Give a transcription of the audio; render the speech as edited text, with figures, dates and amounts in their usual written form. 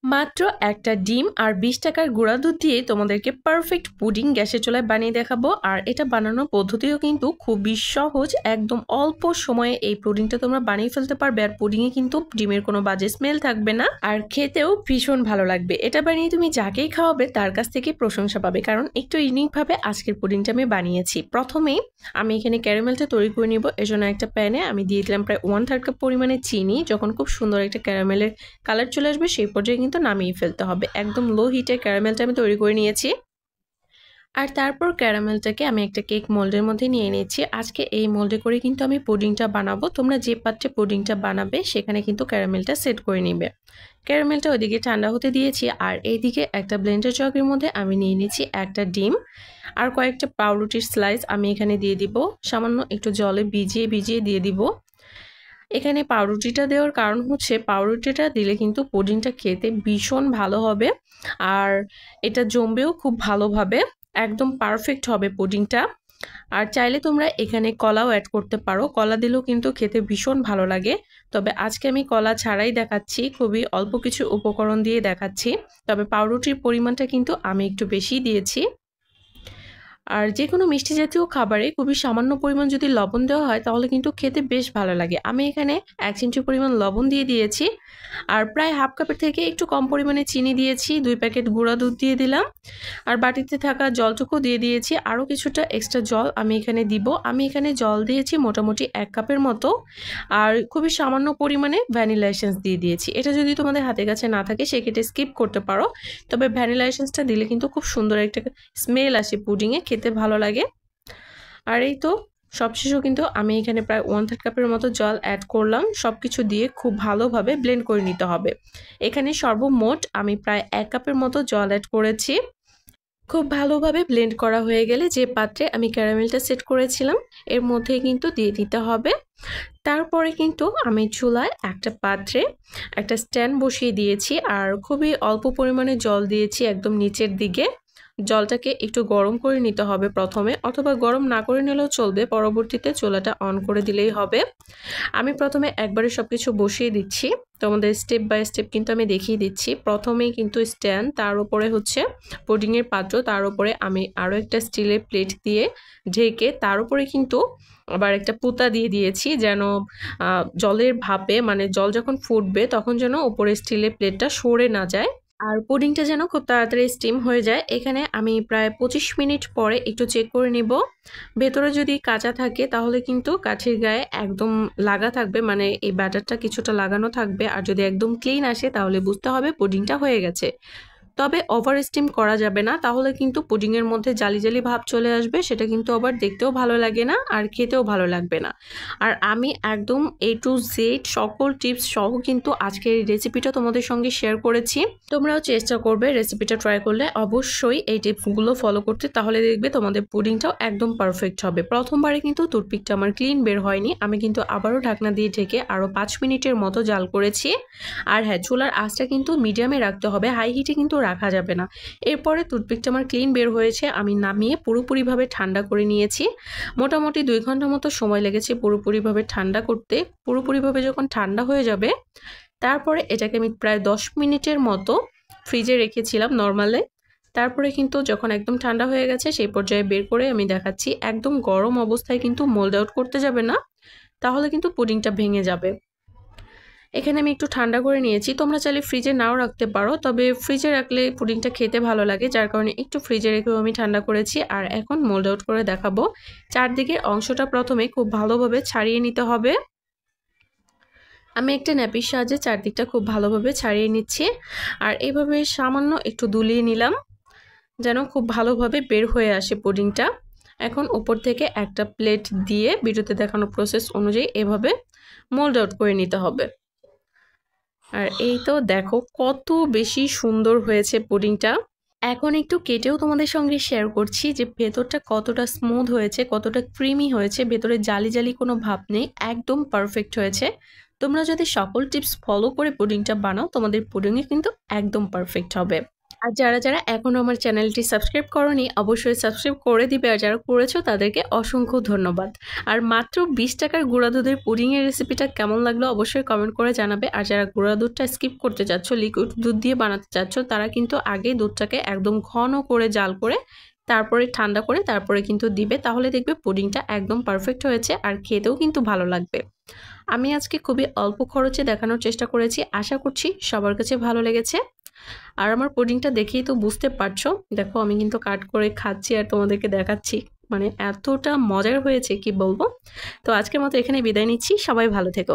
মাত্র একটা ডিম আর ২০ টাকার গুঁড়া দুধ দিয়ে তোমাদেরকে পারফেক্ট পুডিং গ্যাসের চুলায় বানিয়ে দেখাবো। আর এটা বানানোর পদ্ধতিও কিন্তু খুবই সহজ, একদম অল্প সময়ে এই পুডিংটা তোমরা বানিয়ে ফেলতে পারবে। আর পুডিংয়ে কিন্তু ডিমের কোনো বাজে স্মেল থাকবে না, আর খেতেও ভীষণ ভালো লাগবে। এটা বানিয়ে তুমি যাকেই খাওয়াবে তার কাছ থেকে প্রশংসা পাবে, কারণ একটু ইউনিকভাবে আজকের পুডিংটা আমি বানিয়েছি। প্রথমেই আমি এখানে ক্যারামেলটা তৈরি করে নিব। এজন্য একটা প্যানে আমি দিয়ে দিলাম প্রায় 1/3 কাপ পরিমাণে চিনি। যখন খুব সুন্দর একটা ক্যারামেলের কালার চলে আসবে সেই পর্যায়ে কিন্তু নামিয়ে ফেলতে হবে। একদম লো হিটে ক্যারামেলটা আমি তৈরি করে নিয়েছি। আর তারপর ক্যারামেলটাকে আমি একটা কেক মোল্ডের মধ্যে নিয়ে নিয়েছি। আজকে এই মোল্ডে করে কিন্তু আমি পুডিংটা বানাবো। তোমরা যে পাত্রে পুডিংটা বানাবে সেখানে কিন্তু ক্যারামেলটা সেট করে নিবে। ক্যারামেলটা ওইদিকে ঠান্ডা হতে দিয়েছি, আর এইদিকে একটা ব্লেন্ডার জগের মধ্যে আমি নিয়ে নিয়েছি একটা ডিম আর কয়েকটা পাউরুটির স্লাইস আমি এখানে দিয়ে দিব। সামান্য একটু জলে ভিজিয়ে দিয়ে দিব। এখানে পাউরুটিটা দেওয়ার কারণ হচ্ছে পাউরুটিটা দিলে কিন্তু পুডিংটা খেতে ভীষণ ভালো হবে, আর এটা জমবেও খুব ভালোভাবে, একদম পারফেক্ট হবে পুডিংটা। আর চাইলে তোমরা এখানে কলাও অ্যাড করতে পারো, কলা দিলেও কিন্তু খেতে ভীষণ ভালো লাগে। তবে আজকে আমি কলা ছাড়াই দেখাচ্ছি, খুবই অল্প কিছু উপকরণ দিয়ে দেখাচ্ছি। তবে পাউরুটির পরিমাণটা কিন্তু আমি একটু বেশি দিয়েছি। আর যে কোনো মিষ্টি জাতীয় খাবারে খুবই সামান্য পরিমাণ যদি লবণ দেওয়া হয় তাহলে কিন্তু খেতে বেশ ভালো লাগে। আমি এখানে 1 চিমটি পরিমাণ লবণ দিয়ে দিয়েছি, আর প্রায় হাফ কাপের থেকে একটু কম পরিমাণে চিনি দিয়েছি। 2 প্যাকেট গুঁড়া দুধ দিয়ে দিলাম, আর বাটিতে থাকা জলটুকু দিয়ে দিয়েছি। আরও কিছুটা এক্সট্রা জল আমি এখানে দিব। আমি এখানে জল দিয়েছি মোটামুটি 1 কাপের মতো, আর খুবই সামান্য পরিমাণে ভ্যানিলা এসেন্স দিয়ে দিয়েছি। এটা যদি তোমাদের হাতের কাছে না থাকে সেক্ষেত্রে স্কিপ করতে পারো, তবে ভ্যানিলা এসেন্সটা দিলে কিন্তু খুব সুন্দর একটা স্মেল আসে পুডিংয়ে, খেতে ভালো লাগে। আর এই তো সবশেষেও কিন্তু আমি এখানে প্রায় 1/3 কাপের মতো জল অ্যাড করলাম। সব কিছু দিয়ে খুব ভালোভাবে ব্লেন্ড করে নিতে হবে। এখানে সর্বমোট আমি প্রায় 1 কাপের মতো জল অ্যাড করেছি। খুব ভালোভাবে ব্লেন্ড করা হয়ে গেলে যে পাত্রে আমি ক্যারামেলটা সেট করেছিলাম এর মধ্যে কিন্তু দিয়ে দিতে হবে। তারপরে কিন্তু আমি চুলায় একটা পাত্রে একটা স্ট্যান্ড বসিয়ে দিয়েছি, আর খুবই অল্প পরিমাণে জল দিয়েছি একদম নিচের দিকে। জলটাকে একটু গরম করে নিতে হবে প্রথমে, অথবা গরম না করে নিলেও চলবে, পরবর্তীতে চুলাটা অন করে দিলেই হবে। আমি প্রথমে একবারে সবকিছু বসিয়ে দিচ্ছি, তোমাদের স্টেপ বাই স্টেপ কিন্তু আমি দেখিয়ে দিচ্ছি। প্রথমেই কিন্তু স্ট্যান্ড, তার উপরে হচ্ছে পুডিংয়ের পাত্র, তার উপরে আমি আরও একটা স্টিলের প্লেট দিয়ে ঢেকে তার উপরে কিন্তু আবার একটা পুঁতা দিয়ে দিয়েছি, যেন জলের ভাপে, মানে জল যখন ফুটবে তখন যেন উপরে স্টিলের প্লেটটা সরে না যায়, আর পুডিংটা যেন খুব তাড়াতাড়ি স্টিম হয়ে যায়। এখানে আমি প্রায় 25 মিনিট পরে একটু চেক করে নিব। ভেতরে যদি কাঁচা থাকে তাহলে কিন্তু কাঠির গায়ে একদম লাগা থাকবে, মানে এই ব্যাটারটা কিছুটা লাগানো থাকবে। আর যদি একদম ক্লিন আসে তাহলে বুঝতে হবে পুডিংটা হয়ে গেছে। তবে ওভার স্টিম করা যাবে না, তাহলে কিন্তু পুডিংয়ের মধ্যে জালি জালি ভাব চলে আসবে, সেটা কিন্তু আবার দেখতেও ভালো লাগে না আর খেতেও ভালো লাগবে না। আর আমি একদম A to Z সকল টিপস সহ কিন্তু আজকের এই রেসিপিটা তোমাদের সঙ্গে শেয়ার করেছি। তোমরাও চেষ্টা করবে রেসিপিটা ট্রাই করলে অবশ্যই এই টিপসগুলো ফলো করতে, তাহলে দেখবে তোমাদের পুডিংটাও একদম পারফেক্ট হবে। প্রথমবারে কিন্তু টুথপিকটা আমার ক্লিন বের হয়নি, আমি কিন্তু আবারও ঢাকনা দিয়ে ঢেকে আরও 5 মিনিটের মতো জাল করেছি। আর হ্যাঁ, চুলার আঁচটা কিন্তু মিডিয়ামে রাখতে হবে, হাই হিটে কিন্তু রাখা যাবে না। এরপরে টুথপিকটা আমার ক্লিন বের হয়েছে, আমি নামিয়ে পুরোপুরিভাবে ঠান্ডা করে নিয়েছি। মোটামুটি 2 ঘন্টা মতো সময় লেগেছে পুরোপুরিভাবে ঠান্ডা করতে। পুরোপুরিভাবে যখন ঠান্ডা হয়ে যাবে তারপরে এটাকে আমি প্রায় 10 মিনিটের মতো ফ্রিজে রেখেছিলাম নর্মালে। তারপরে কিন্তু যখন একদম ঠান্ডা হয়ে গেছে সেই পর্যায়ে বের করে আমি দেখাচ্ছি। একদম গরম অবস্থায় কিন্তু মোল্ড আউট করতে যাবে না, তাহলে কিন্তু পুডিংটা ভেঙে যাবে। এখানে আমি একটু ঠান্ডা করে নিয়েছি, তোমরা চাইলে ফ্রিজে নাও রাখতে পারো, তবে ফ্রিজে রাখলে পুডিংটা খেতে ভালো লাগে, যার কারণে একটু ফ্রিজে রেখেও আমি ঠান্ডা করেছি। আর এখন মোল্ড আউট করে দেখাবো। চারদিকের অংশটা প্রথমে খুব ভালোভাবে ছাড়িয়ে নিতে হবে। আমি একটা ন্যাপির সাহায্যে চারদিকটা খুব ভালোভাবে ছাড়িয়ে নিচ্ছি, আর এইভাবে সামান্য একটু দুলিয়ে নিলাম যেন খুব ভালোভাবে বের হয়ে আসে পুডিংটা। এখন উপর থেকে একটা প্লেট দিয়ে ভিডিওতে দেখানো প্রসেস অনুযায়ী এভাবে মোল্ড আউট করে নিতে হবে। আর এই তো দেখো কত বেশি সুন্দর হয়েছে পুডিংটা। এখন একটু কেটেও তোমাদের সঙ্গে শেয়ার করছি যে ভেতরটা কতটা স্মুথ হয়েছে, কতটা ক্রিমি হয়েছে, ভেতরে জালি জালি কোনো ভাব নেই, একদম পারফেক্ট হয়েছে। তোমরা যদি সকল টিপস ফলো করে পুডিংটা বানাও তোমাদের পুডিংয়ে কিন্তু একদম পারফেক্ট হবে। আর যারা এখনো আমার চ্যানেলটি সাবস্ক্রাইব করোনি অবশ্যই সাবস্ক্রাইব করে দিবে, আর যারা করেছো তাদেরকে অসংখ্য ধন্যবাদ। আর মাত্র 20 টাকার গুঁড়া দুধের পুডিংয়ের রেসিপিটা কেমন লাগলো অবশ্যই কমেন্ট করে জানাবে। আর যারা গুঁড়া দুধটা স্কিপ করতে চাচ্ছ, লিকুইড দুধ দিয়ে বানাতে চাচ্ছ, তারা কিন্তু আগেই দুধটাকে একদম ঘন করে জাল করে তারপরে ঠান্ডা করে তারপরে কিন্তু দিবে, তাহলে দেখবে পুডিংটা একদম পারফেক্ট হয়েছে আর খেতেও কিন্তু ভালো লাগবে। আমি আজকে খুবই অল্প খরচে দেখানোর চেষ্টা করেছি, আশা করছি সবার কাছে ভালো লেগেছে। আর আমার পুডিংটা দেখেই তো বুঝতে পারছো, দেখো আমি কিন্তু কাট করে খাচ্ছি আর তোমাদেরকে দেখাচ্ছি, মানে এতটা মজার হয়েছে কি বলবো। তো আজকের মতো এখানে বিদায় নিচ্ছি, সবাই ভালো থেকো।